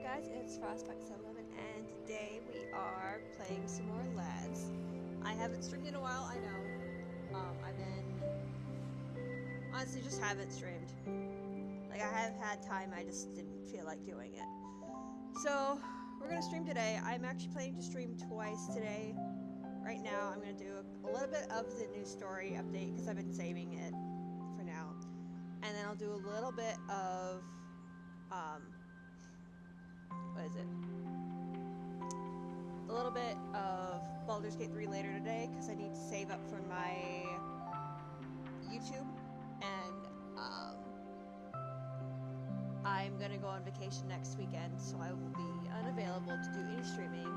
guys? It's Frostbite711 and today we are playing some more Lads. I haven't streamed in a while, I know. I've been... honestly, just haven't streamed. Like, I have had time, I just didn't feel like doing it. So, we're gonna stream today. I'm actually planning to stream twice today. Right now, I'm gonna do a little bit of the new story update, because I've been saving it for now. And then I'll do a little bit of, what is it? A little bit of Baldur's Gate 3 later today, because I need to save up for my YouTube, and I'm gonna go on vacation next weekend, so I will be unavailable to do any streaming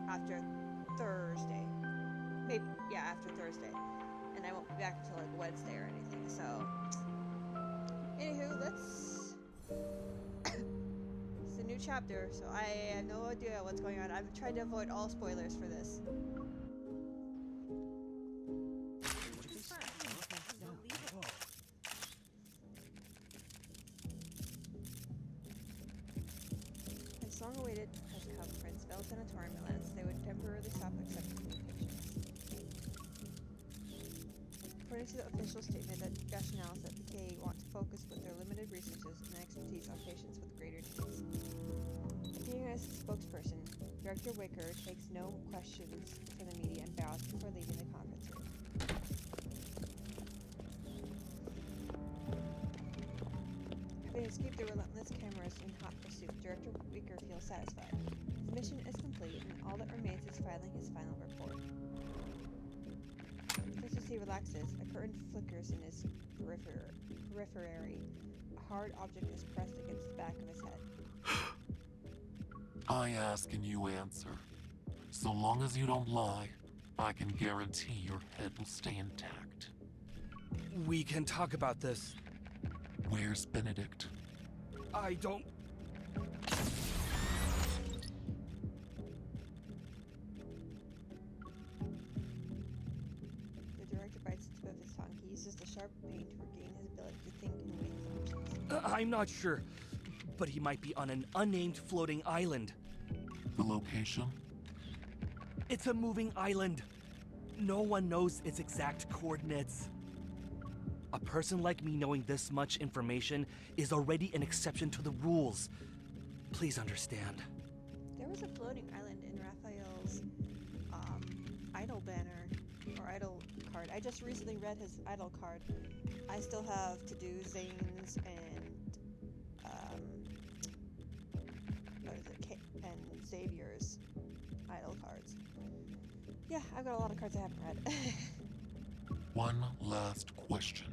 after Thursday. Maybe, yeah, after Thursday. And I won't be back until like Wednesday or anything, so... Anywho, let's... It's a new chapter, so I have no idea what's going on. I've tried to avoid all spoilers for this. As long awaited has come, Prince Bell Sanatorium announced they would temporarily stop accepting new patients. According to the official statement, that rationale is that the KA want to focus with their limited resources and expertise on patients with greater needs. Appearing as a spokesperson, Director Wicker takes no questions from the media and bows before leaving the conference room. Having escaped the relentless cameras in hot pursuit, Director Wicker feels satisfied. His mission is complete, and all that remains is filing his final report. Just as he relaxes, a curtain flickers in his periphery. A hard object is pressed against the back of his head. I ask and you answer. So long as you don't lie, I can guarantee your head will stay intact. We can talk about this. Where's Benedict? I don't... The director bites the tip of his tongue. He uses the sharp pain to regain his ability to think and make functions. I'm not sure, but he might be on an unnamed floating island. The location? It's a moving island. No one knows its exact coordinates. A person like me knowing this much information is already an exception to the rules. Please understand. There was a floating island in Raphael's idol banner, or idol card. I just recently read his idol card. I still have to do Zane's and what is it? And Xavier's idol cards. Yeah, I've got a lot of cards I haven't read. One last question.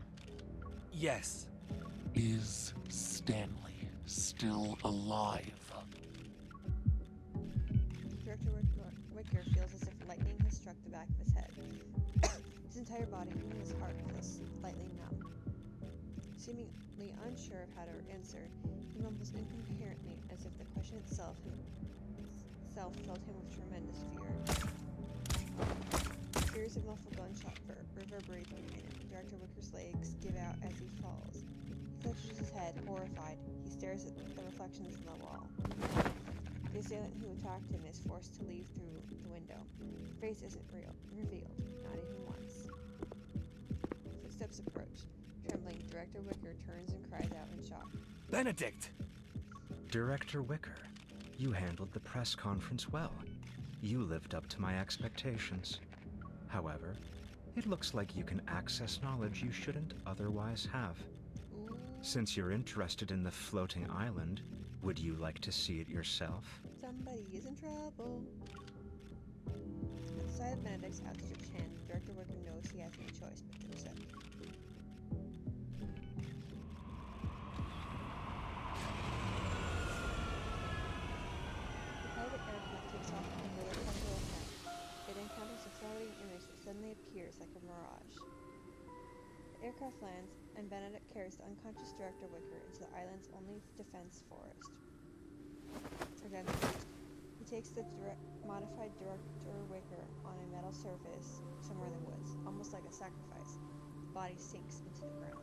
Yes. Is Stanley still alive? Director Wicker feels as if lightning has struck the back of his head. His entire body, even his heart, feels slightly numb. Seemingly unsure of how to answer, he mumbles incoherently as if the question itself filled him with tremendous fear. A series of muffled gunshots reverberate behind him. Director Wicker's legs give out as he falls. He clutches his head, horrified. He stares at the reflections in the wall. The assailant who attacked him is forced to leave through the window. The face isn't revealed, not even once. Footsteps approach. Trembling, Director Wicker turns and cries out in shock. Benedict! Director Wicker, you handled the press conference well. You lived up to my expectations. However, it looks like you can access knowledge you shouldn't otherwise have. Ooh. Since you're interested in the floating island, would you like to see it yourself? Somebody is in trouble. At the sight of Benedict's outstretched hand, Director Wicker knows he has no choice but to accept. The private aircraft takes off over the temporal head. It encounters a floating image that suddenly appears like a mirage. The aircraft lands, and Benedict carries the unconscious Director Wicker into the island's only defense forest. He takes the modified Director Wicker on a metal surface somewhere in the woods, almost like a sacrifice. The body sinks into the ground.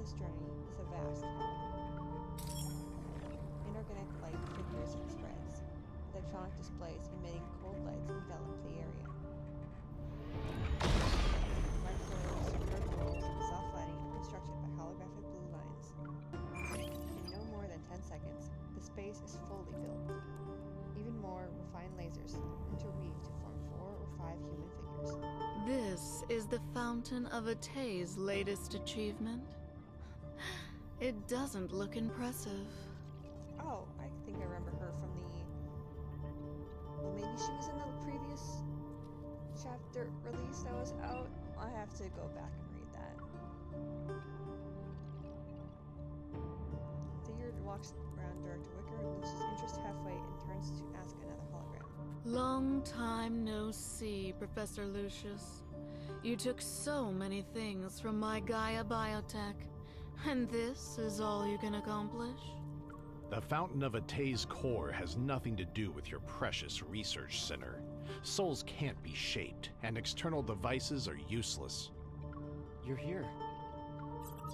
this journey is a vast hall. Inorganic light flickers and spreads. Electronic displays emitting cold lights envelop the area. Microwaves, circular and soft lighting are constructed by holographic blue lines. In no more than 10 seconds, the space is fully built. Even more refined lasers interweave to form 4 or 5 human figures. This is the Fountain of Atay's latest achievement. It doesn't look impressive. Oh, I think I remember her from the... Well, maybe she was in the previous chapter release that was out. I have to go back and read that. Figure walks around Director Wicker, loses interest halfway, and turns to ask another hologram. Long time no see, Professor Lucius. You took so many things from my Gaia Biotech, and this is all you can accomplish? The Fountain of Atay's core has nothing to do with your precious research center. Souls can't be shaped, and external devices are useless. You're here. A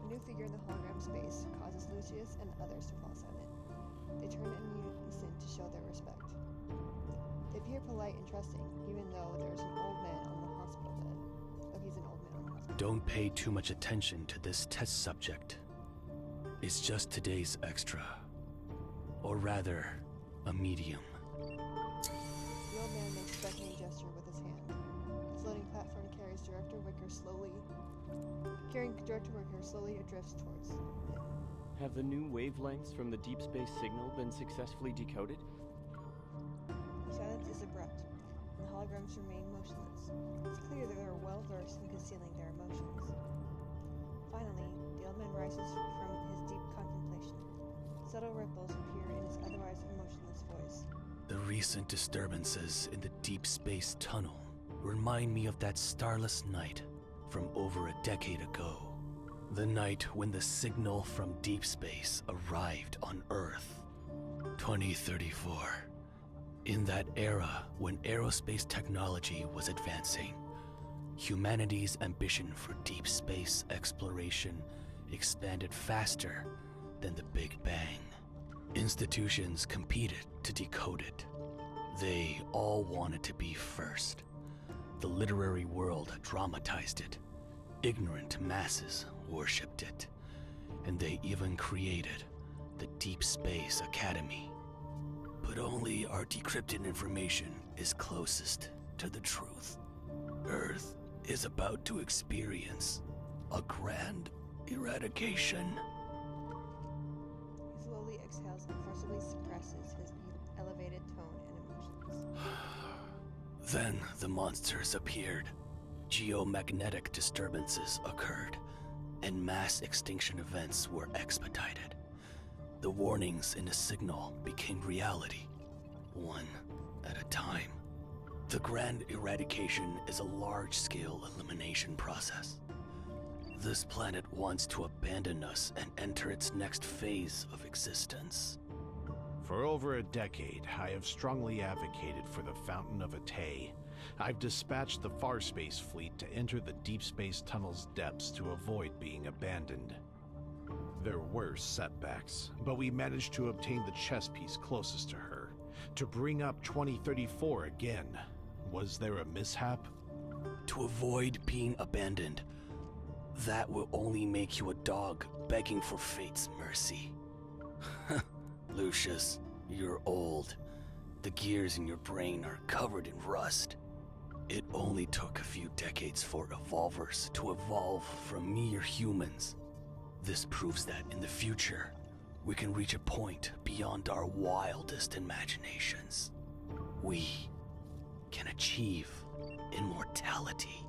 new figure in the hologram space causes Lucius and others to fall silent. They turn in unison to show their respect. They appear polite and trusting, even though there's an old man on the hospital bed. Oh, he's an old man on the hospital. Don't pay too much attention to this test subject. It's just today's extra. Or rather, a medium. The old man makes a beckoning gesture with his hand. The floating platform carrying Director Wicker slowly drifts towards him. Have the new wavelengths from the deep space signal been successfully decoded? The silence is abrupt, and the holograms remain motionless. It's clear that they are well versed in concealing their emotions. Finally, the old man rises from his deep contemplation. Subtle ripples appear in his otherwise emotionless voice. The recent disturbances in the deep space tunnel remind me of that starless night from over a decade ago. The night when the signal from deep space arrived on Earth. 2034. In that era when aerospace technology was advancing, humanity's ambition for deep space exploration expanded faster than the Big Bang. Institutions competed to decode it. They all wanted to be first. The literary world dramatized it. Ignorant masses worshipped it. And they even created the Deep Space Academy. But only our decrypted information is closest to the truth. Earth is about to experience a grand eradication. He slowly exhales and forcibly suppresses his elevated tone and emotions. Then the monsters appeared. Geomagnetic disturbances occurred, and mass extinction events were expedited. The warnings in the signal became reality, one at a time. The grand eradication is a large-scale elimination process. This planet wants to abandon us and enter its next phase of existence. For over a decade, I have strongly advocated for the Fountain of Atay. I've dispatched the Farspace fleet to enter the Deep Space Tunnel's depths to avoid being abandoned. There were setbacks, but we managed to obtain the chess piece closest to her, to bring up 2034 again. Was there a mishap? To avoid being abandoned, that will only make you a dog begging for fate's mercy. Lucius, you're old. The gears in your brain are covered in rust. It only took a few decades for evolvers to evolve from mere humans. This proves that in the future, we can reach a point beyond our wildest imaginations. We can achieve immortality.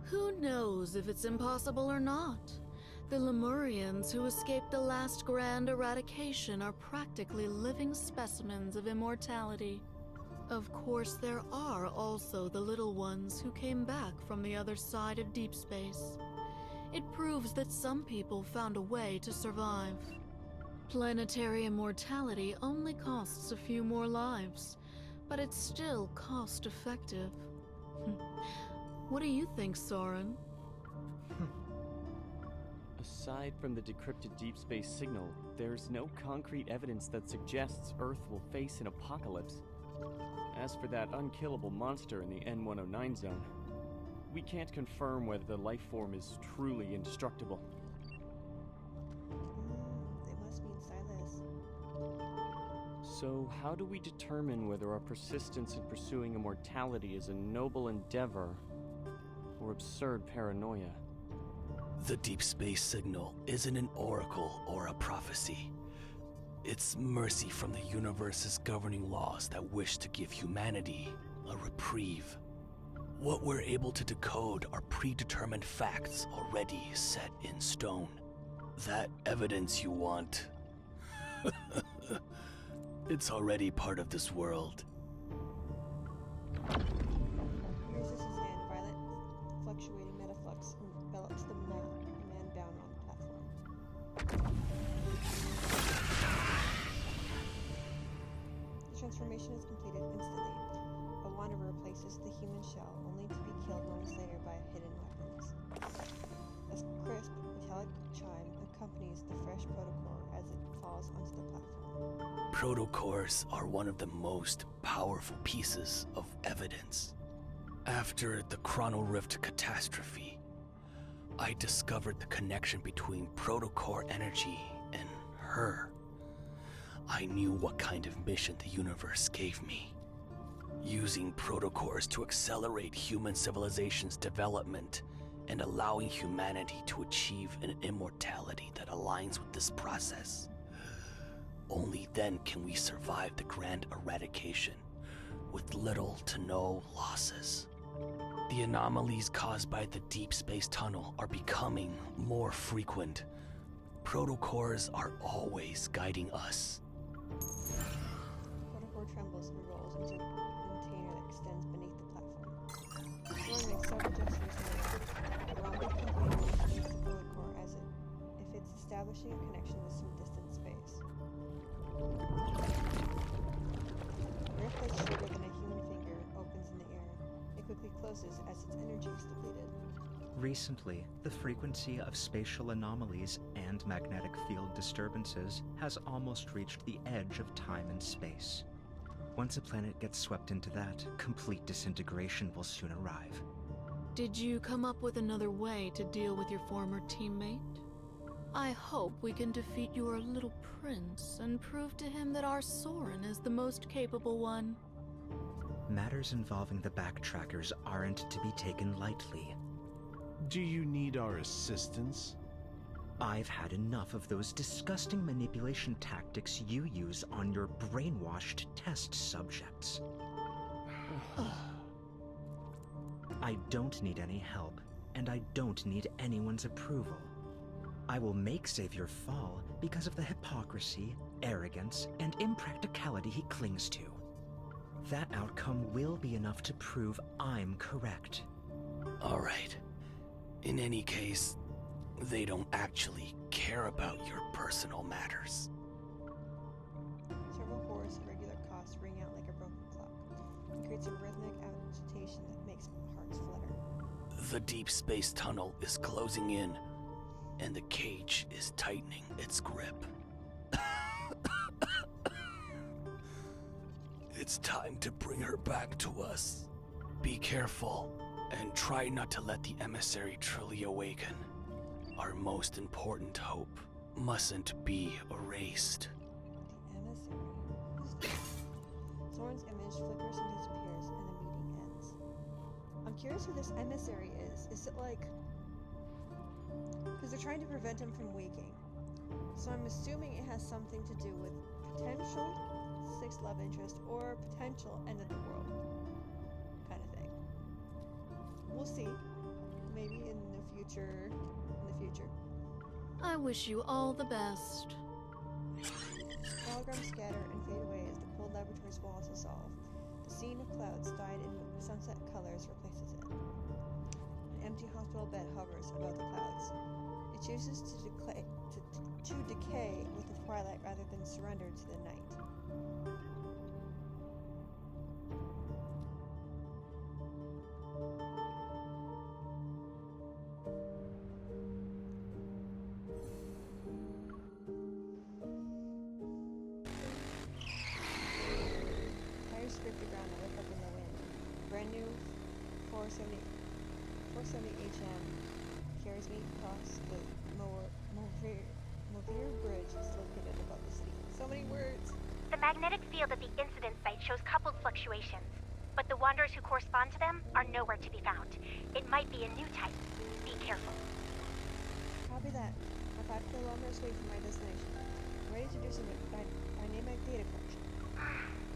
Who knows if it's impossible or not? The Lemurians who escaped the last grand eradication are practically living specimens of immortality. Of course, there are also the little ones who came back from the other side of deep space. It proves that some people found a way to survive. Planetary immortality only costs a few more lives, but it's still cost-effective. What do you think, Soren? Aside from the decrypted deep space signal, there's no concrete evidence that suggests Earth will face an apocalypse. As for that unkillable monster in the N109 zone, we can't confirm whether the life form is truly indestructible. They must mean Silas. So how do we determine whether our persistence in pursuing immortality is a noble endeavor or absurd paranoia? The deep space signal isn't an oracle or a prophecy. It's mercy from the universe's governing laws that wish to give humanity a reprieve. What we're able to decode are predetermined facts already set in stone. That evidence you want, it's already part of this world. Here's his hand. Violet, fluctuating metaflux envelops the man bound on the platform. The transformation is completed instantly. A wanderer replaces the human shell, only to be killed moments later by hidden weapons. A crisp, metallic chime accompanies the fresh protocore as it falls onto the platform. Protocores are one of the most powerful pieces of evidence. After the Chrono Rift catastrophe, I discovered the connection between protocore energy and her. I knew what kind of mission the universe gave me. Using protocores to accelerate human civilization's development and allowing humanity to achieve an immortality that aligns with this process. Only then can we survive the grand eradication with little to no losses. The anomalies caused by the deep space tunnel are becoming more frequent. Protocores are always guiding us. Protocore trembles and rolls into a container that extends beneath the platform. Soren makes several gestures now. The rounded container moves the protocore as if it's establishing a connection with some distant space. A rift that's shorter than a human finger opens in the air. It quickly closes as its energy is depleted. Recently, the frequency of spatial anomalies and magnetic field disturbances has almost reached the edge of time and space. Once a planet gets swept into that, complete disintegration will soon arrive. Did you come up with another way to deal with your former teammate? I hope we can defeat your little prince and prove to him that our Soren is the most capable one. Matters involving the backtrackers aren't to be taken lightly. Do you need our assistance? I've had enough of those disgusting manipulation tactics you use on your brainwashed test subjects. I don't need any help, and I don't need anyone's approval. I will make Xavier fall because of the hypocrisy, arrogance, and impracticality he clings to. That outcome will be enough to prove I'm correct. All right. In any case, they don't actually care about your personal matters. Several horrors at regular costs ring out like a broken clock. It creates a rhythmic agitation that makes hearts flutter. The deep space tunnel is closing in, and the cage is tightening its grip. It's time to bring her back to us. Be careful, and try not to let the emissary truly awaken. Our most important hope mustn't be erased. The emissary. Soren's image flickers and disappears, and the meeting ends. I'm curious who this emissary is. Is it like... because they're trying to prevent him from waking. So I'm assuming it has something to do with potential sixth love interest or potential end of the world kind of thing. We'll see. Maybe in the future. I wish you all the best. Holograms scatter and fade away as the cold laboratory's walls dissolve. The scene of clouds dyed in sunset colors replaces it. An empty hospital bed hovers above the clouds. It chooses to decay with the twilight rather than surrender to the night. 470 HM carries me across the Movir Bridge is located above the city. So many words. The magnetic field at the incident site shows coupled fluctuations, but the wanderers who correspond to them are nowhere to be found. It might be a new type. Be careful. Copy that. I'm 5 kilometers away from my destination. I'm ready to do some dynamic data collection.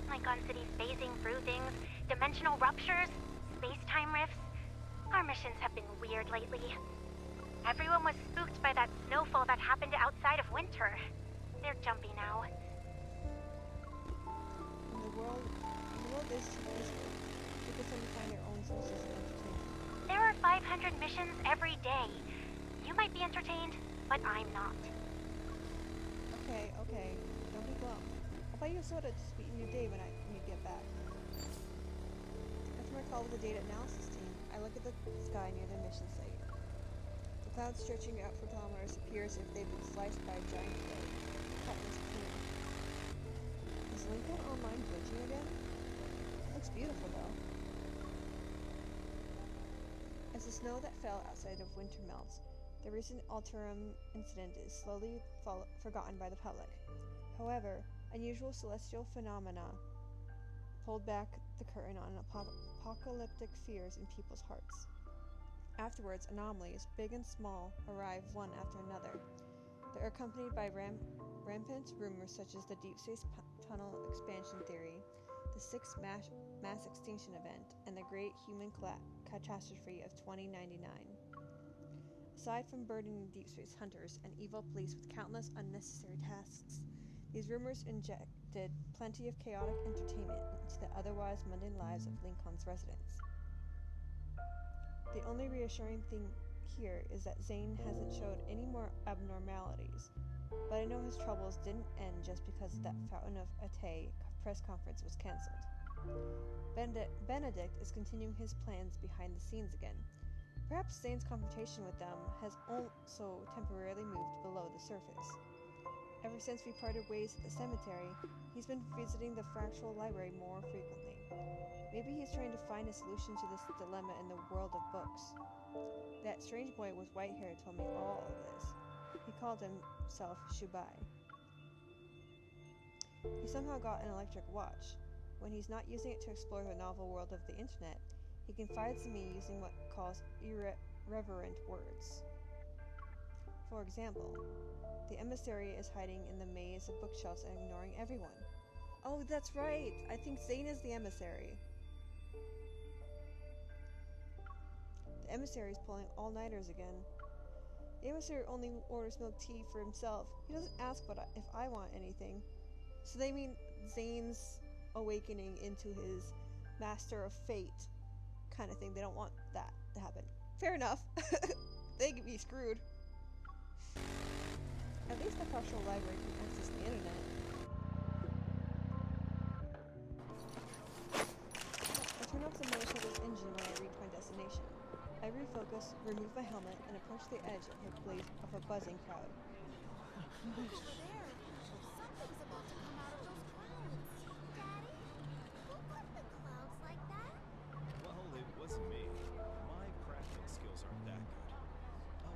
Like on cities phasing through things, dimensional ruptures, space-time rifts. Our missions have been weird lately. Everyone was spooked by that snowfall that happened outside of winter. They're jumpy now. The world is too peaceful. People tend to find their own sources of entertainment. There are 500 missions every day. You might be entertained, but I'm not. Okay. Don't be glum. I'll buy you a soda to sweeten your day when you get back. After my call with the data analysis team, I look at the sky near the mission site. The clouds stretching out for kilometers appear as if they've been sliced by a giant blade. Cutlass clean. Is Lincoln Online glitching again? It looks beautiful though. As the snow that fell outside of winter melts, the recent Alterum incident is slowly forgotten by the public. However, unusual celestial phenomena pulled back the curtain on apocalyptic fears in people's hearts. Afterwards, anomalies, big and small, arrive one after another. They are accompanied by rampant rumors such as the Deep Space Tunnel expansion theory, the sixth mass extinction event, and the Great Human Catastrophe of 2099. Aside from burdening Deep Space hunters and evil police with countless unnecessary tasks, these rumors injected plenty of chaotic entertainment into the otherwise mundane lives of Lincoln's residents. The only reassuring thing here is that Zane hasn't showed any more abnormalities, but I know his troubles didn't end just because that Fountain of Atay press conference was cancelled. Benedict is continuing his plans behind the scenes again. Perhaps Zane's confrontation with them has also temporarily moved below the surface. Ever since we parted ways at the cemetery, he's been visiting the Fractal Library more frequently. Maybe he's trying to find a solution to this dilemma in the world of books. That strange boy with white hair told me all of this. He called himself Shubai. He somehow got an electric watch. When he's not using it to explore the novel world of the internet, he confides in me using what he calls irreverent words. For example, the emissary is hiding in the maze of bookshelves and ignoring everyone. Oh, that's right! I think Zane is the emissary. The emissary is pulling all-nighters again. The emissary only orders milk tea for himself. He doesn't ask if I want anything. So they mean Zane's awakening into his master of fate kind of thing. They don't want that to happen. Fair enough. They could be screwed. At least the Fractal Library can access the internet. I turn off the motorcycle's engine when I reach my destination. I refocus, remove my helmet, and approach the edge of a buzzing crowd. Something's about to come out of those clouds. Daddy? Who put the clouds like that? Well, it wasn't me. My crafting skills aren't that good. Oh,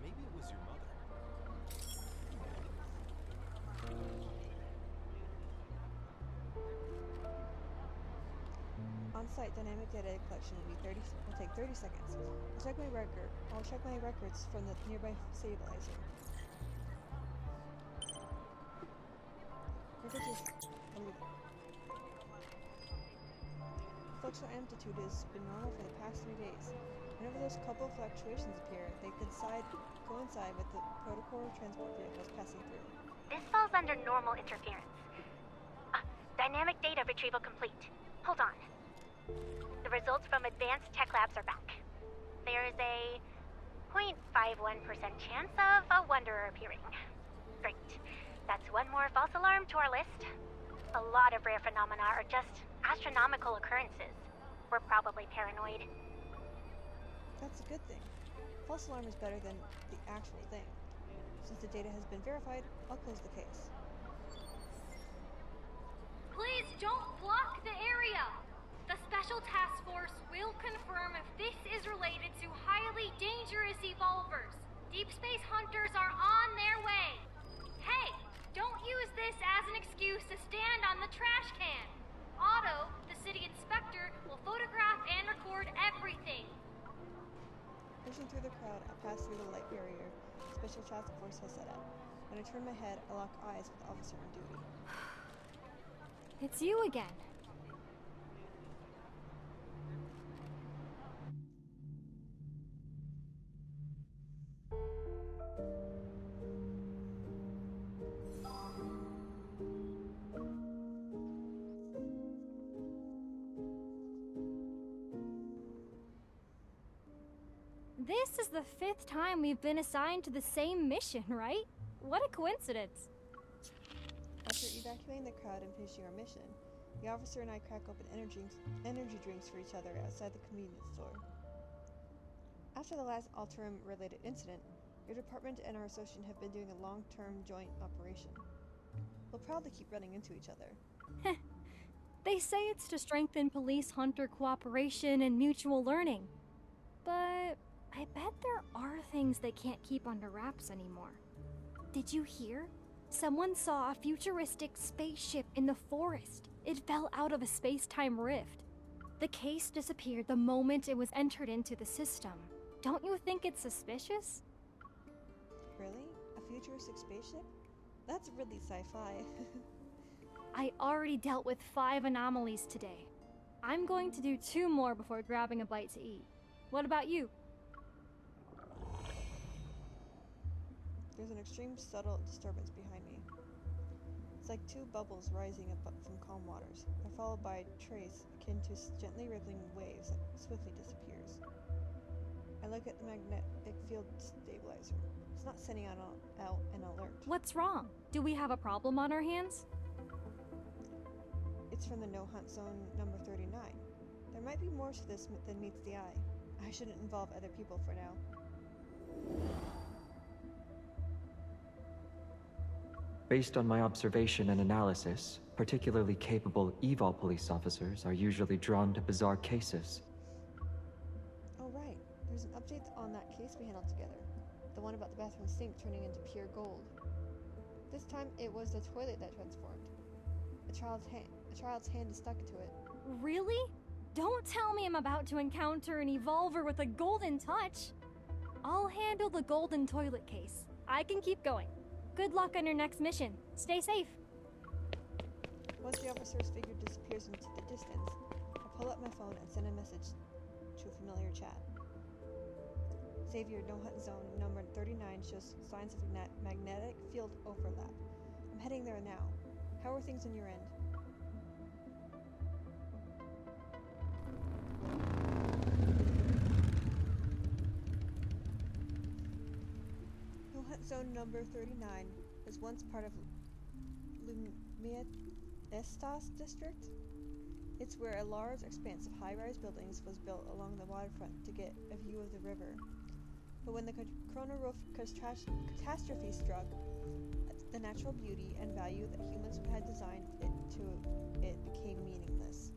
maybe it was your mother. On-site dynamic data collection will take 30 seconds. I'll check my records from the nearby stabilizer. Fluxual amplitude has been normal for the past 3 days. Whenever those couple fluctuations appear, they coincide with the protocore transport vehicles passing through. This falls under normal interference. Dynamic data retrieval complete. Hold on. The results from advanced tech labs are back. There is a 0.51% chance of a wanderer appearing. Great. That's one more false alarm to our list. A lot of rare phenomena are just astronomical occurrences. We're probably paranoid. That's a good thing. False alarm is better than the actual thing. Since the data has been verified, I'll close the case. Please don't block the area! The Special Task Force will confirm if this is related to highly dangerous evolvers. Deep Space Hunters are on their way. Hey, don't use this as an excuse to stand on the trash can. Otto, the city inspector, will photograph and record everything. Pushing through the crowd, I pass through the light barrier Special Task Force has set up. When I turn my head, I lock eyes with the officer on duty. It's you again. This is the 5th time we've been assigned to the same mission, right? What a coincidence. After evacuating the crowd and finishing our mission, the officer and I crack open energy drinks for each other outside the convenience store. After the last Alterum-related incident, your department and our association have been doing a long-term joint operation. We'll probably keep running into each other. They say it's to strengthen police-hunter cooperation and mutual learning. But I bet there are things they can't keep under wraps anymore. Did you hear? Someone saw a futuristic spaceship in the forest. It fell out of a space-time rift. The case disappeared the moment it was entered into the system. Don't you think it's suspicious? Really? A futuristic spaceship? That's really sci-fi. I already dealt with 5 anomalies today. I'm going to do 2 more before grabbing a bite to eat. What about you? There's an extreme subtle disturbance behind me. It's like 2 bubbles rising up from calm waters. They're followed by a trace akin to gently rippling waves that swiftly disappears. I look at the magnetic field stabilizer. It's not sending out an alert. What's wrong? Do we have a problem on our hands? It's from the no-hunt zone number 39. There might be more to this than meets the eye. I shouldn't involve other people for now. Based on my observation and analysis, particularly capable Evol police officers are usually drawn to bizarre cases. Oh right, there's an update on that case we handled together. The one about the bathroom sink turning into pure gold. This time it was the toilet that transformed. A child's hand is stuck to it. Really? Don't tell me I'm about to encounter an evolver with a golden touch. I'll handle the golden toilet case. I can keep going. Good luck on your next mission. Stay safe. Once the officer's figure disappears into the distance, I pull up my phone and send a message to a familiar chat. Xavier, no hunt zone number 39 shows signs of magnetic field overlap. I'm heading there now. How are things on your end? No hunt zone number 39 was once part of Estas district. It's where a large expanse of high-rise buildings was built along the waterfront to get a view of the river. But when the Corona Roof catastrophe struck, the natural beauty and value that humans had designed it became meaningless.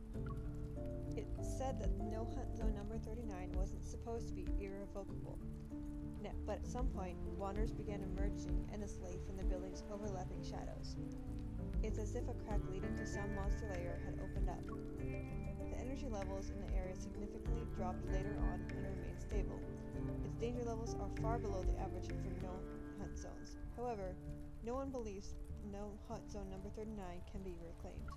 It said that no hunt zone number 39 wasn't supposed to be irrevocable. But at some point, wanderers began emerging endlessly from the building's overlapping shadows. It's as if a crack leading to some monster lair had opened up. The energy levels in the area significantly dropped later on and remained stable. Its danger levels are far below the average for no-hunt zones. However, no one believes no-hunt zone number 39 can be reclaimed.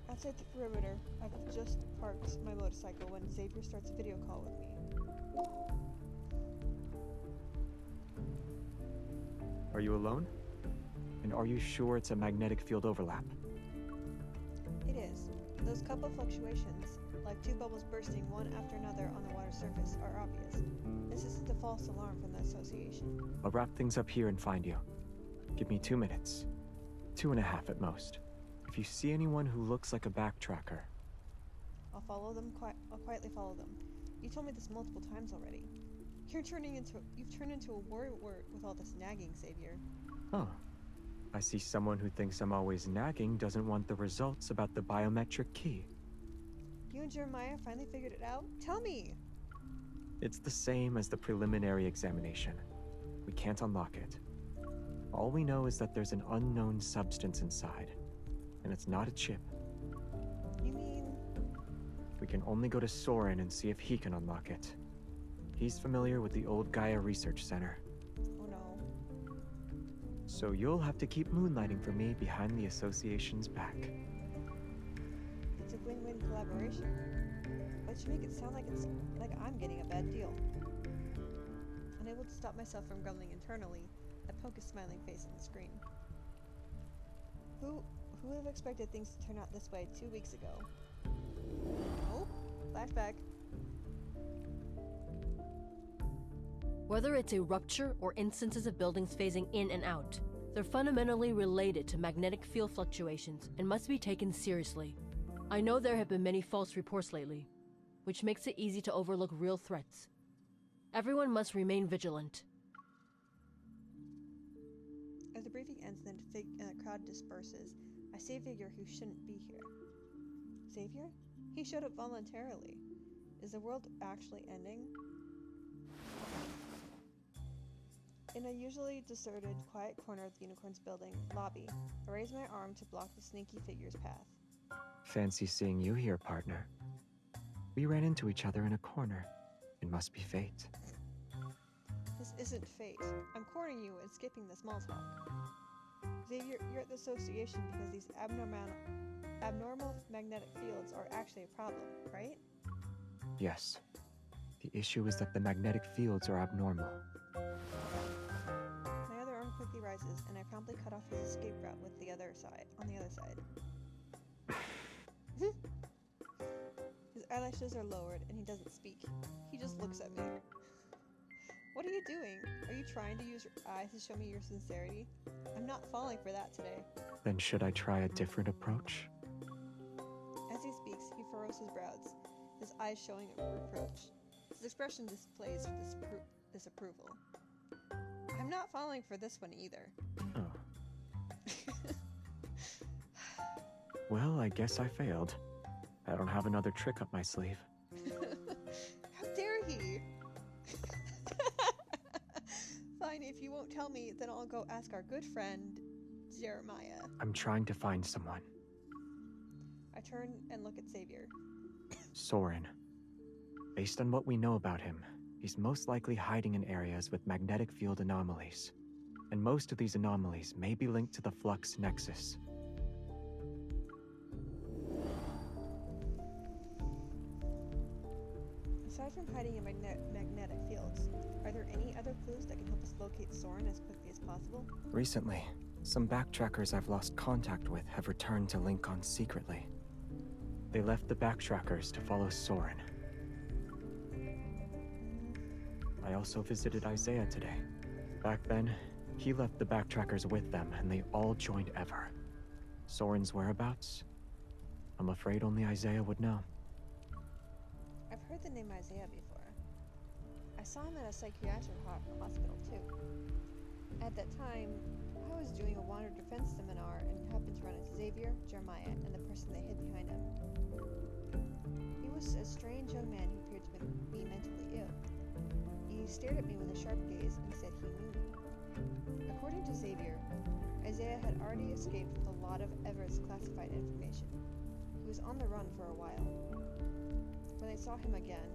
Outside the perimeter, I've just parked my motorcycle when Xavier starts a video call with me. Are you alone? And are you sure it's a magnetic field overlap? It is. Those couple fluctuations, like 2 bubbles bursting one after another on the water surface, are obvious. This isn't a false alarm from the association. I'll wrap things up here and find you. Give me 2 minutes. 2.5 at most. If you see anyone who looks like a backtracker, I'll quietly follow them. You told me this multiple times already. You've turned into a warrior with all this nagging, Xavier. oh, I see someone who thinks I'm always nagging doesn't want the results about the biometric key. You and Jeremiah finally figured it out? Tell me! It's the same as the preliminary examination. We can't unlock it. All we know is that there's an unknown substance inside, and it's not a chip. You mean... We can only go to Soren and see if he can unlock it. He's familiar with the old Gaia Research Center. Oh no. So you'll have to keep moonlighting for me behind the association's back. It's a win-win collaboration. But you make it sound like I'm getting a bad deal. Unable to stop myself from grumbling internally, I poke a smiling face on the screen. Who would have expected things to turn out this way 2 weeks ago? Oh, flashback. Whether it's a rupture or instances of buildings phasing in and out, they're fundamentally related to magnetic field fluctuations and must be taken seriously. I know there have been many false reports lately, which makes it easy to overlook real threats. Everyone must remain vigilant. As the briefing ends and the crowd disperses, I see a figure who shouldn't be here. Xavier? He showed up voluntarily. Is the world actually ending? In a usually deserted, quiet corner of the Unicorn's building lobby, I raise my arm to block the sneaky figure's path. Fancy seeing you here, partner. We ran into each other in a corner. It must be fate. This isn't fate. I'm cornering you and skipping the small talk. Xavier, you're at the association because these abnormal magnetic fields are actually a problem, right? Yes. The issue is that the magnetic fields are abnormal. My other arm quickly rises, and I promptly cut off his escape route with the other side. On the other side. His eyelashes are lowered, and he doesn't speak. He just looks at me. What are you doing? Are you trying to use your eyes to show me your sincerity? I'm not falling for that today. Then should I try a different approach? As he speaks, he furrows his brows, his eyes showing reproach. His expression displays disapproval. I'm not falling for this one either. Oh. Well, I guess I failed. I don't have another trick up my sleeve. How dare he? Fine, if you won't tell me, then I'll go ask our good friend, Jeremiah. I'm trying to find someone. I turn and look at Xavier. Soren. Based on what we know about him, he's most likely hiding in areas with magnetic field anomalies. And most of these anomalies may be linked to the Flux Nexus. Aside from hiding in magnetic fields, are there any other clues that can help us locate Soren as quickly as possible? Recently, some backtrackers I've lost contact with have returned to Lincoln secretly. They left the backtrackers to follow Soren. I also visited Isaiah today. Back then, he left the backtrackers with them and they all joined Ever. Soren's whereabouts? I'm afraid only Isaiah would know. I've heard the name Isaiah before. I saw him at a psychiatric hospital too. At that time, I was doing a water defense seminar and happened to run into Xavier, Jeremiah, and the person they hid behind him. He was a strange young man who appeared to be mentally ill. He stared at me with a sharp gaze and said he knew me. According to Xavier, Isaiah had already escaped with a lot of Everett's classified information. He was on the run for a while. When they saw him again,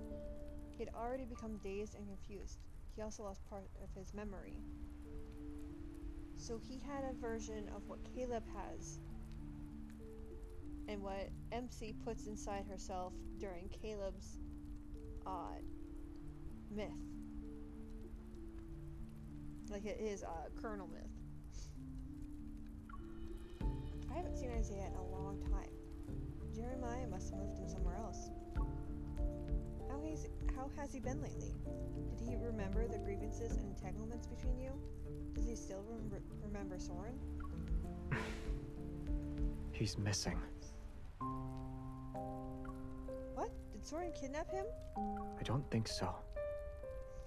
he had already become dazed and confused. He also lost part of his memory. So he had a version of what Caleb has and what MC puts inside herself during Caleb's myth. Like his kernel myth. I haven't seen Isaiah in a long time. Jeremiah must have moved him somewhere else. How has he been lately? Did he remember the grievances and entanglements between you? Does he still remember Soren? He's missing. What? Did Soren kidnap him? I don't think so.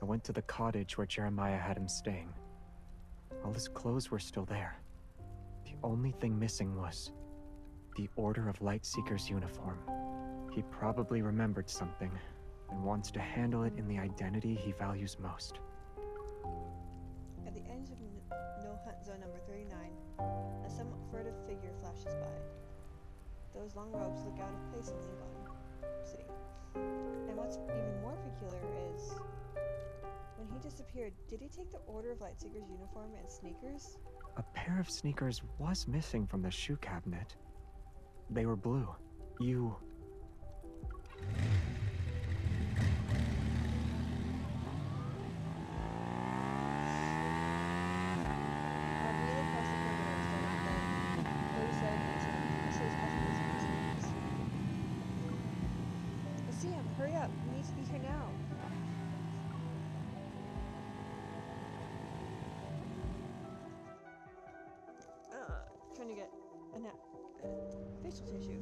I went to the cottage where Jeremiah had him staying. All his clothes were still there. only thing missing was the Order of Lightseeker's uniform. He probably remembered something and wants to handle it in the identity he values most. At the edge of No Hunt Zone number 39, a somewhat furtive figure flashes by. Those long robes look out of place in Lincoln City. And what's even more peculiar is, when he disappeared, did he take the Order of Lightseeker's uniform and sneakers? A pair of sneakers was missing from the shoe cabinet. They were blue. You... Sam, hurry up. We need to be here now. Trying to get a facial tissue.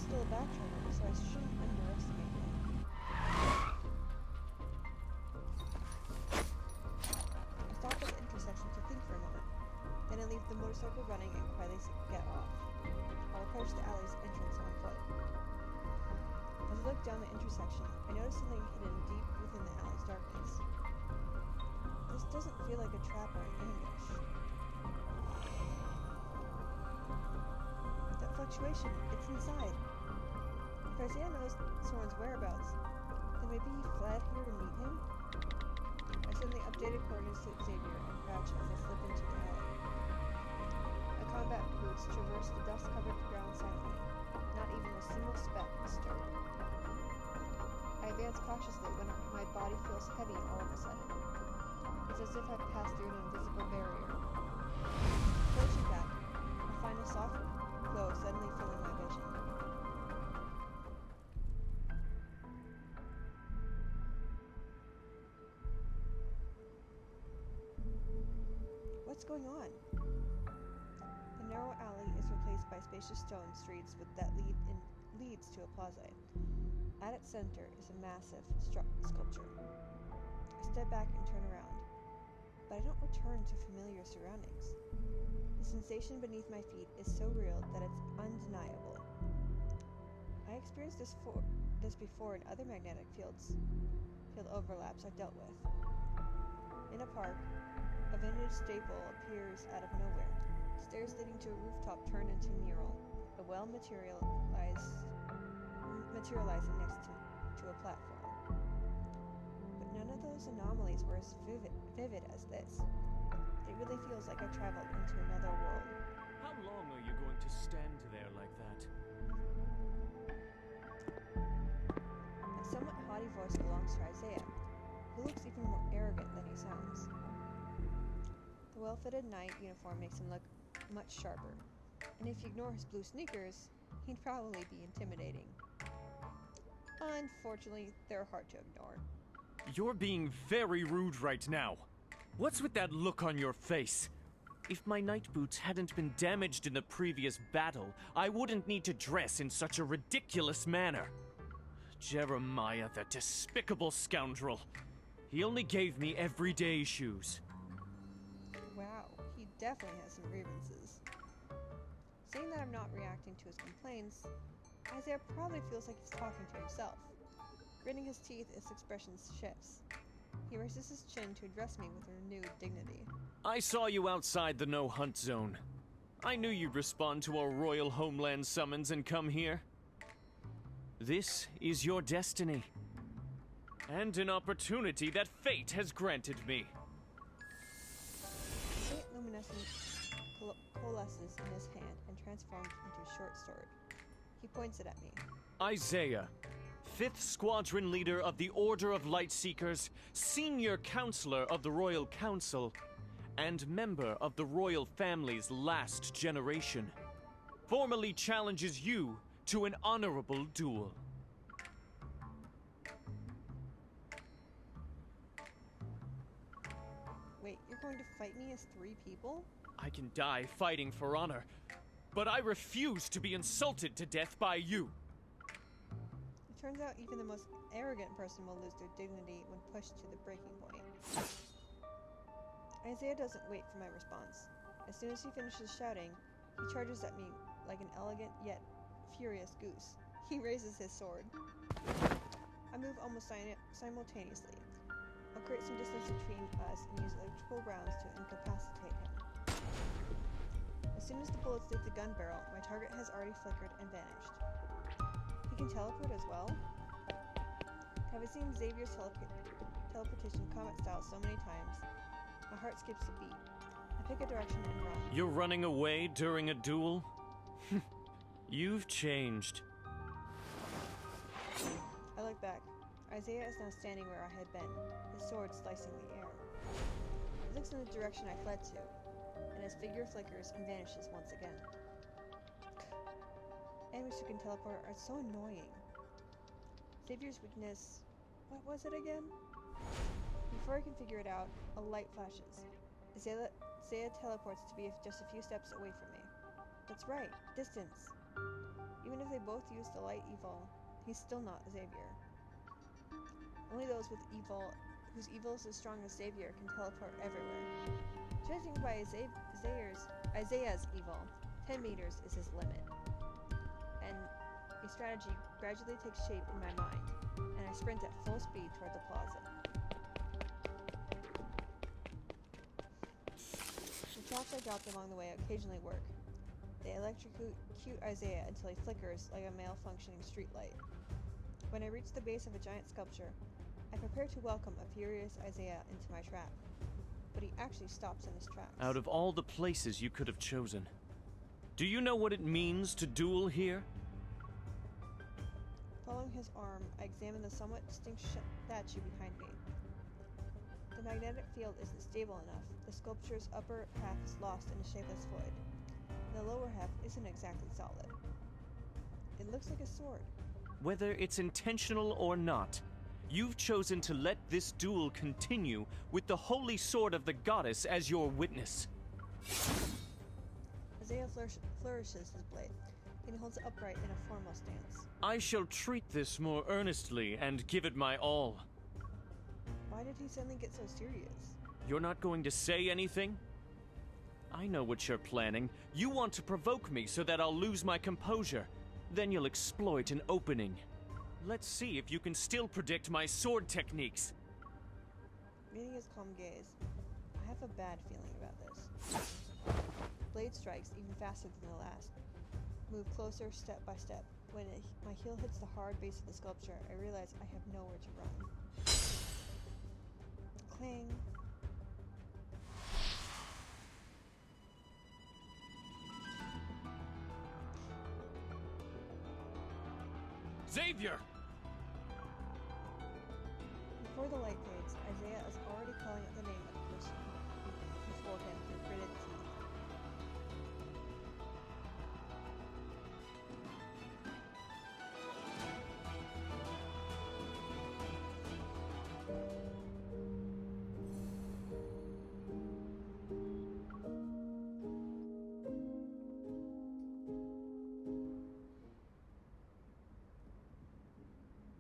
Still a backtracker, so I shouldn't underestimate him. I stop at the intersection to think for a moment. Then I leave the motorcycle running and quietly get off. I'll approach the alley's entrance on foot. As I look down the intersection, I notice something hidden deep within the alley's darkness. This doesn't feel like a trap or an ambush. That fluctuation, it's inside. If Isaiah knows Soren's whereabouts, then maybe he fled here to meet him? I send the updated coordinates to Xavier and crouch as I slip into the alley. My combat boots traverse the dust-covered ground silently. Not even a single speck is stirred. I advance cautiously when my body feels heavy all of a sudden. It's as if I've passed through an invisible barrier. Approaching back, I find a soft glow suddenly filling my vision. What's going on? The narrow alley is replaced by spacious stone streets that leads to a plaza. At its center is a massive sculpture. I step back and turn around, but I don't return to familiar surroundings. The sensation beneath my feet is so real that it's undeniable. I experienced this before in other magnetic field overlaps I've dealt with. In a park, a vintage staple appears out of nowhere. Stairs leading to a rooftop turn into a mural, a well materializing next to a platform. But none of those anomalies were as vivid as this. It really feels like I traveled into another world. How long are you going to stand there like that? A somewhat haughty voice belongs to Isaiah, who looks even more arrogant than he sounds. The well-fitted knight uniform makes him look much sharper, and if you ignore his blue sneakers, he'd probably be intimidating. Unfortunately, they're hard to ignore. You're being very rude right now. What's with that look on your face? If my night boots hadn't been damaged in the previous battle, I wouldn't need to dress in such a ridiculous manner. Jeremiah, the despicable scoundrel. He only gave me everyday shoes. Wow, he definitely has some grievances. Seeing that I'm not reacting to his complaints, Isaiah probably feels like he's talking to himself. Gritting his teeth, his expression shifts. He raises his chin to address me with renewed dignity. I saw you outside the no-hunt zone. I knew you'd respond to our royal homeland summons and come here. This is your destiny. And an opportunity that fate has granted me. Faint luminescence coalesces in his hand and transforms into a short sword. He points it at me. Isaiah, 5th Squadron Leader of the Order of Lightseekers, Senior Counselor of the Royal Council, and member of the royal family's last generation, formally challenges you to an honorable duel. Wait, you're going to fight me as 3 people? I can die fighting for honor, but I refuse to be insulted to death by you. It turns out even the most arrogant person will lose their dignity when pushed to the breaking point. Isaiah doesn't wait for my response. As soon as he finishes shouting, he charges at me like an elegant yet furious goose. He raises his sword. I move almost simultaneously. I'll create some distance between us and use electrical rounds to incapacitate him. As soon as the bullets leave the gun barrel, my target has already flickered and vanished. He can teleport as well? Have I seen Xavier's teleportation comet style so many times? My heart skips a beat. I pick a direction and run. You're running away during a duel? You've changed. I look back. Isaiah is now standing where I had been, his sword slicing the air. He looks in the direction I fled to, and his figure flickers and vanishes once again. Enemies who can teleport are so annoying. Xavier's weakness... what was it again? Before I can figure it out, a light flashes. Isaiah teleports to be just a few steps away from me. That's right, distance. Even if they both use the light evil, he's still not Xavier. Only those with evil, whose evil is as strong as Xavier, can teleport everywhere. Judging by Isaiah's evil, 10 meters is his limit. And a strategy gradually takes shape in my mind, and I sprint at full speed toward the plaza. The shots I dropped along the way occasionally work. They electrocute Isaiah until he flickers like a malfunctioning streetlight. When I reach the base of a giant sculpture, I prepare to welcome a furious Isaiah into my trap. But he actually stops in his tracks. Out of all the places you could have chosen, do you know what it means to duel here? Following his arm, I examine the somewhat distinct statue behind me. The magnetic field isn't stable enough. The sculpture's upper half is lost in a shapeless void. And the lower half isn't exactly solid. It looks like a sword. Whether it's intentional or not, you've chosen to let this duel continue with the holy sword of the goddess as your witness. Isaiah flourishes his blade, and he holds it upright in a formal stance. I shall treat this more earnestly and give it my all. Why did he suddenly get so serious? You're not going to say anything? I know what you're planning. You want to provoke me so that I'll lose my composure. Then you'll exploit an opening. Let's see if you can still predict my sword techniques. Meeting his calm gaze, I have a bad feeling about this. Blade strikes even faster than the last. Move closer step by step. When my heel hits the hard base of the sculpture, I realize I have nowhere to run. Cling. Xavier! Before the light fades, Isaiah is already calling out the name of the person before him through gritted teeth.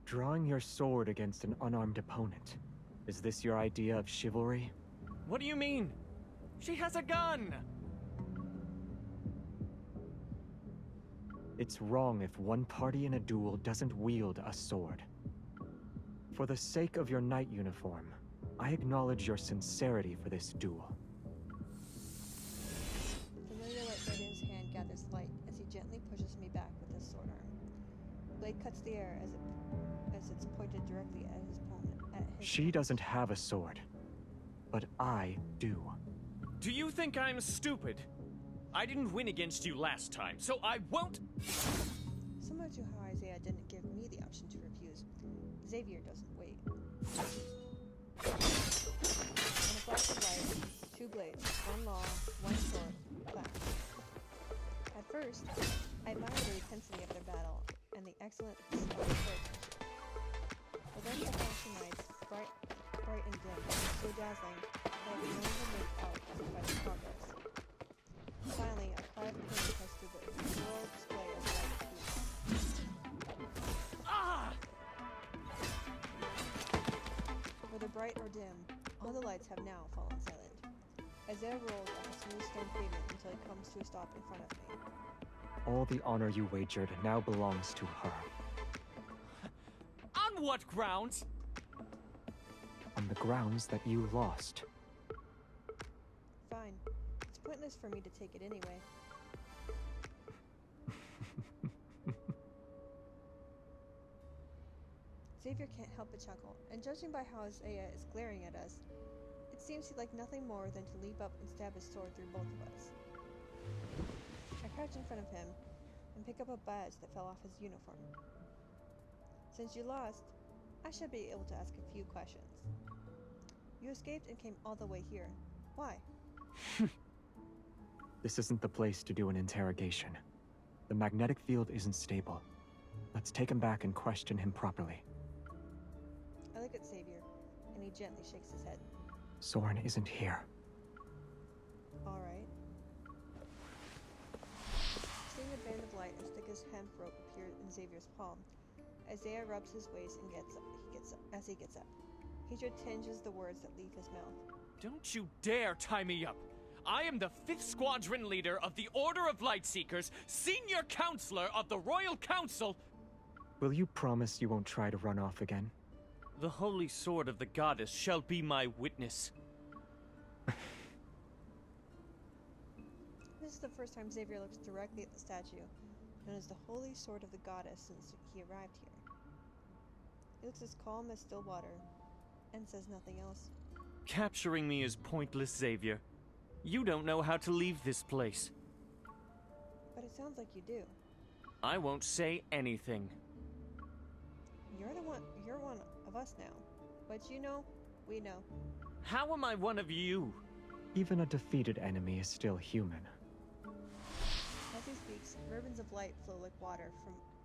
Drawing your sword against an unarmed opponent. Is this your idea of chivalry? What do you mean? She has a gun! It's wrong if one party in a duel doesn't wield a sword. For the sake of your knight uniform, I acknowledge your sincerity for this duel. Familiar light radiance blade cuts the air as it's pointed directly at his opponent. She doesn't have a sword, but I do. Do you think I'm stupid? I didn't win against you last time, so I won't. Similar to how Isaiah didn't give me the option to refuse, Xavier doesn't wait. In a flash of light, two blades, one long, one short, clash. At first, I admired the intensity of their battle and the excellence of their swordsmanship. But then the flashing lights, bright and dim, so dazzling that I could no longer make out the fight's progress. Finally, a cry of pain cuts through the floral display of light beams. Ah! Whether bright or dim, all the lights have now fallen silent. Isaiah rolls on a smooth stone pavement until he comes to a stop in front of me. All the honor you wagered now belongs to her. On what grounds? On the grounds that you lost. Fine. It's pointless for me to take it anyway. Xavier can't help but chuckle, and judging by how Isaiah is glaring at us, it seems he'd like nothing more than to leap up and stab his sword through both of us. I crouch in front of him and pick up a badge that fell off his uniform. Since you lost, I should be able to ask a few questions. You escaped and came all the way here. Why? This isn't the place to do an interrogation. The magnetic field isn't stable. Let's take him back and question him properly. I look at Xavier, and he gently shakes his head. Soren isn't here. Alright. Seeing a band of light as thick as hemp rope appear in Xavier's palm, Isaiah rubs his waist and gets up. Hatred tinges the words that leave his mouth. Don't you dare tie me up! I am the 5th Squadron leader of the Order of Lightseekers, senior counselor of the Royal Council. Will you promise you won't try to run off again? The holy sword of the goddess shall be my witness. This is the first time Xavier looks directly at the statue, known as the Holy Sword of the Goddess, since he arrived here. He looks as calm as still water, and says nothing else. Capturing me is pointless, Xavier. You don't know how to leave this place. But it sounds like you do. I won't say anything. You're one of us now. But you know, we know. How am I one of you? Even a defeated enemy is still human. As he speaks, ribbons of light flow like water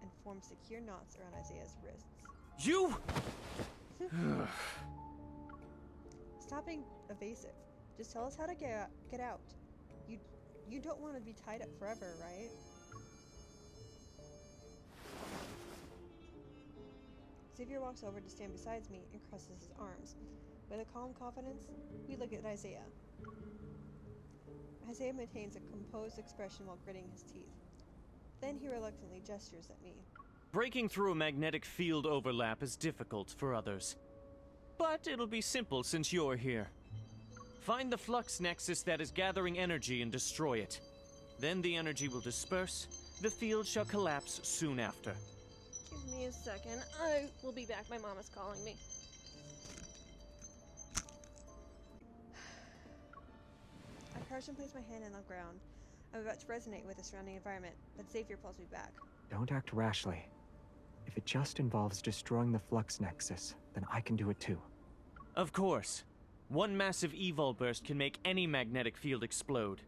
and form secure knots around Isaiah's wrists. You! Stop being evasive. Just tell us how to get out. You don't want to be tied up forever, right? Xavier walks over to stand beside me and crosses his arms. With a calm confidence, we look at Isaiah. Isaiah maintains a composed expression while gritting his teeth. Then he reluctantly gestures at me. Breaking through a magnetic field overlap is difficult for others. But it'll be simple since you're here. Find the flux nexus that is gathering energy and destroy it. Then the energy will disperse. The field shall collapse soon after. Give me a second. I will be back. My mom is calling me. I crouch and place my hand on the ground. I'm about to resonate with the surrounding environment, but Xavier pulls me back. Don't act rashly. If it just involves destroying the flux nexus, then I can do it too. Of course. One massive evol burst can make any magnetic field explode.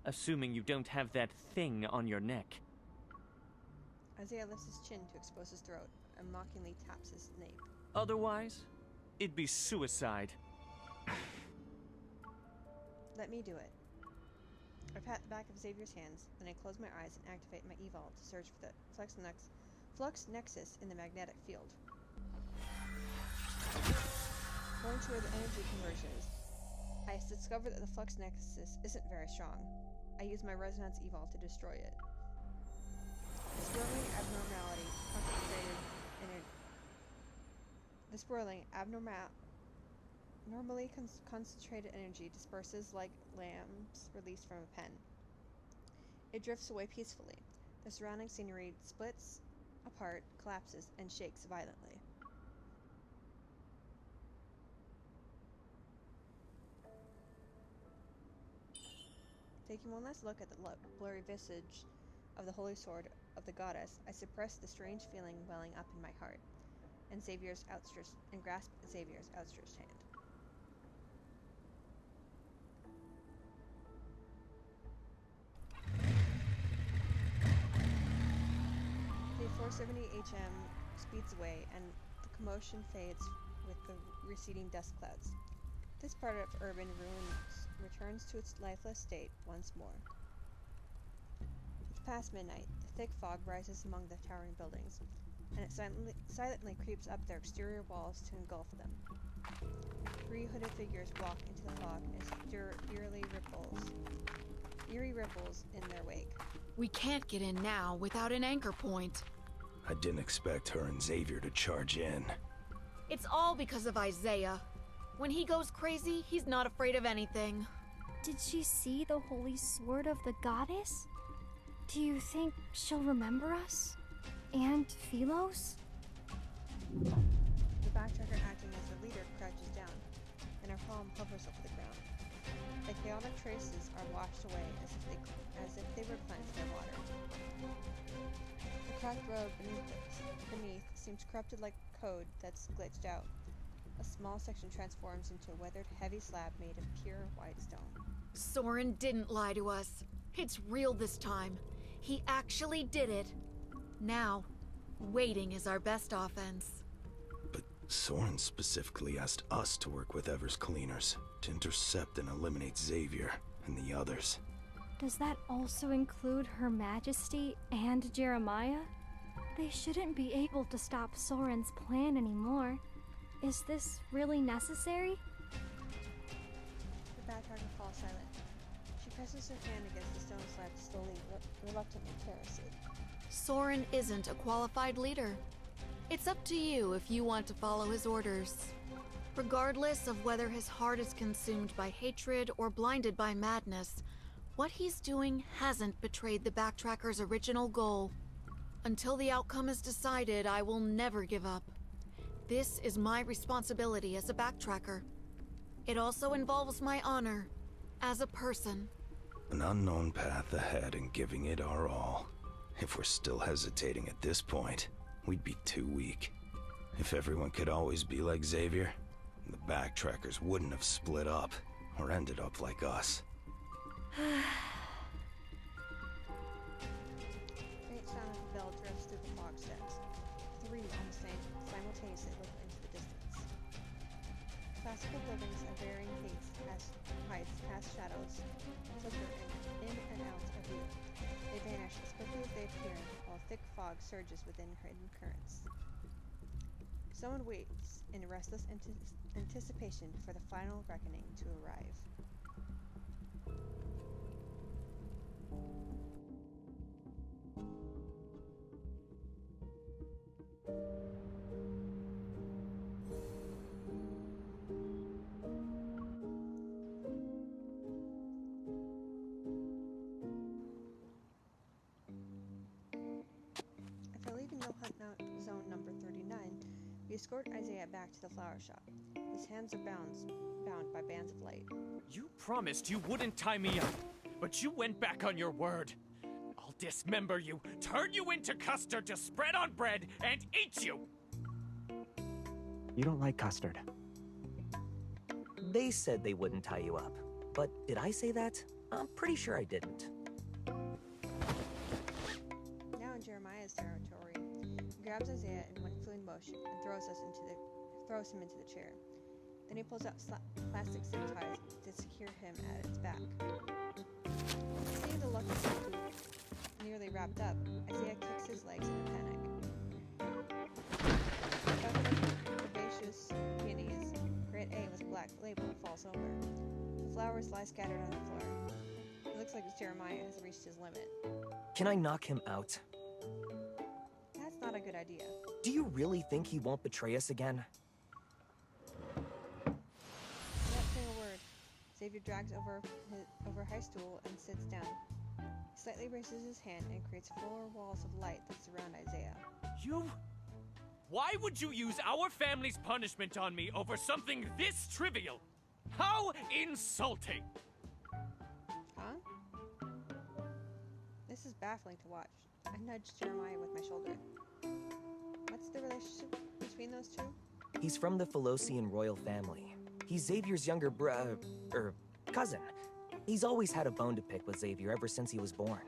Assuming you don't have that thing on your neck. Isaiah lifts his chin to expose his throat and mockingly taps his nape. Otherwise, it'd be suicide. Let me do it. I pat the back of Xavier's hands, then I close my eyes and activate my evol to search for the flux nexus in the magnetic field. Going to where the energy conversion is, I discover that the flux nexus isn't very strong. I use my resonance evol to destroy it. Normally concentrated energy disperses like lamps released from a pen. It drifts away peacefully. The surrounding scenery splits apart, collapses, and shakes violently. Taking one last look at the blurry visage of the holy sword of the goddess, I suppress the strange feeling welling up in my heart, and grasp Xavier's outstretched hand. The 470 HM speeds away, and the commotion fades with the receding dust clouds. This part of urban ruins returns to its lifeless state once more. It's past midnight. The thick fog rises among the towering buildings, and it silently creeps up their exterior walls to engulf them. 3 hooded figures walk into the fog as eerie ripples in their wake. We can't get in now without an anchor point. I didn't expect her and Xavier to charge in. It's all because of Isaiah. When he goes crazy, he's not afraid of anything. Did she see the holy sword of the goddess? Do you think she'll remember us? And Philos? The backtracker acting as the leader crouches down, and her palm hovers over the ground. The chaotic traces are washed away as if they were cleansed by water. The cracked road beneath seems corrupted like code that's glitched out. A small section transforms into a weathered, heavy slab made of pure white stone. Soren didn't lie to us. It's real this time. He actually did it. Now, waiting is our best offense. But Soren specifically asked us to work with Ever's cleaners to intercept and eliminate Xavier and the others. Does that also include Her Majesty and Jeremiah? They shouldn't be able to stop Soren's plan anymore. Is this really necessary? The backtracker falls silent. She presses her hand against the stone slab to slowly, reluctantly caress it. Soren isn't a qualified leader. It's up to you if you want to follow his orders. Regardless of whether his heart is consumed by hatred or blinded by madness, what he's doing hasn't betrayed the backtracker's original goal. Until the outcome is decided, I will never give up. This is my responsibility as a backtracker. It also involves my honor as a person. An unknown path ahead and giving it our all. If we're still hesitating at this point, we'd be too weak. If everyone could always be like Xavier, the backtrackers wouldn't have split up or ended up like us. Faint sound of a bell drifts through the fog stacks. 3 almost simultaneously look into the distance. Classical buildings of varying heights cast shadows, flicker in and out of view. They vanish as quickly as they appear, while thick fog surges within hidden currents. Someone waits in restless anticipation for the final reckoning to arrive. After leaving No Hunt Zone number 39, we escort Isaiah back to the flower shop. His hands are bound by bands of light. You promised you wouldn't tie me up, but you went back on your word. I'll dismember you, turn you into custard to spread on bread, and eat you! You don't like custard. They said they wouldn't tie you up. But did I say that? I'm pretty sure I didn't. Now in Jeremiah's territory, he grabs Isaiah in one fluid motion and throws him into the chair. Then he pulls out plastic zip ties to secure him at its back. Seeing the lucky dude nearly wrapped up, Isaiah kicks his legs in a panic. The herbaceous peonies, grade A with a black label, falls over. The flowers lie scattered on the floor. It looks like Jeremiah has reached his limit. Can I knock him out? That's not a good idea. Do you really think he won't betray us again? Without saying a word, Xavier drags over a high stool and sits down. He slightly raises his hand and creates 4 walls of light that surround Isaiah. You? Why would you use our family's punishment on me over something this trivial? How insulting! Huh? This is baffling to watch. I nudged Jeremiah with my shoulder. What's the relationship between those two? He's from the Felosian royal family. He's Xavier's younger cousin. He's always had a bone to pick with Xavier ever since he was born.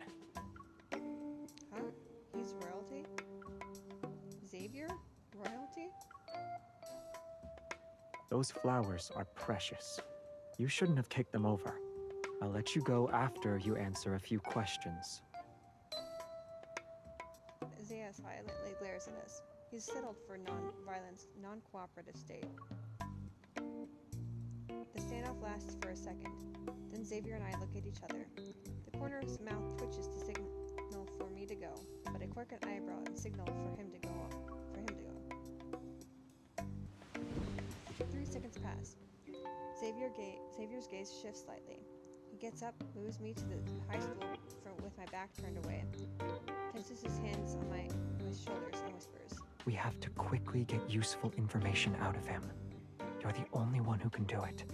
Huh? He's royalty? Xavier? Royalty? Those flowers are precious. You shouldn't have kicked them over. I'll let you go after you answer a few questions. Isaiah silently glares at us. He's settled for non-violence, non-cooperative state. The standoff lasts for a second. Then Xavier and I look at each other. The corner of his mouth twitches to signal for me to go, but I quirk an eyebrow and signal for him to go. 3 seconds pass. Xavier's gaze shifts slightly. He gets up, moves me to the high stool with my back turned away, places his hands on my shoulders and whispers. We have to quickly get useful information out of him. You're the only one who can do it.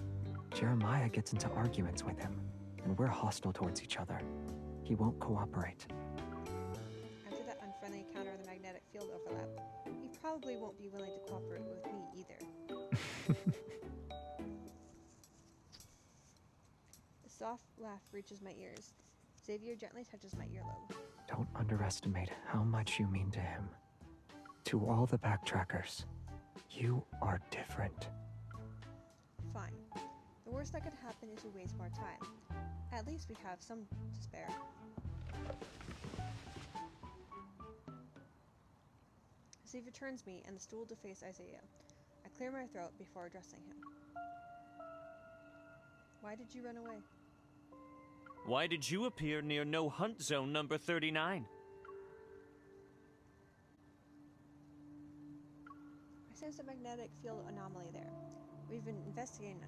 Jeremiah gets into arguments with him, and we're hostile towards each other. He won't cooperate. After that unfriendly encounter of the magnetic field overlap, he probably won't be willing to cooperate with me either. A soft laugh reaches my ears. Xavier gently touches my earlobe. Don't underestimate how much you mean to him. To all the backtrackers, you are different. Fine. The worst that could happen is we waste more time. At least we have some to spare. Xavier turns me and the stool to face Isaiah. I clear my throat before addressing him. Why did you run away? Why did you appear near No Hunt Zone number 39? I sense a magnetic field anomaly there. We've been investigating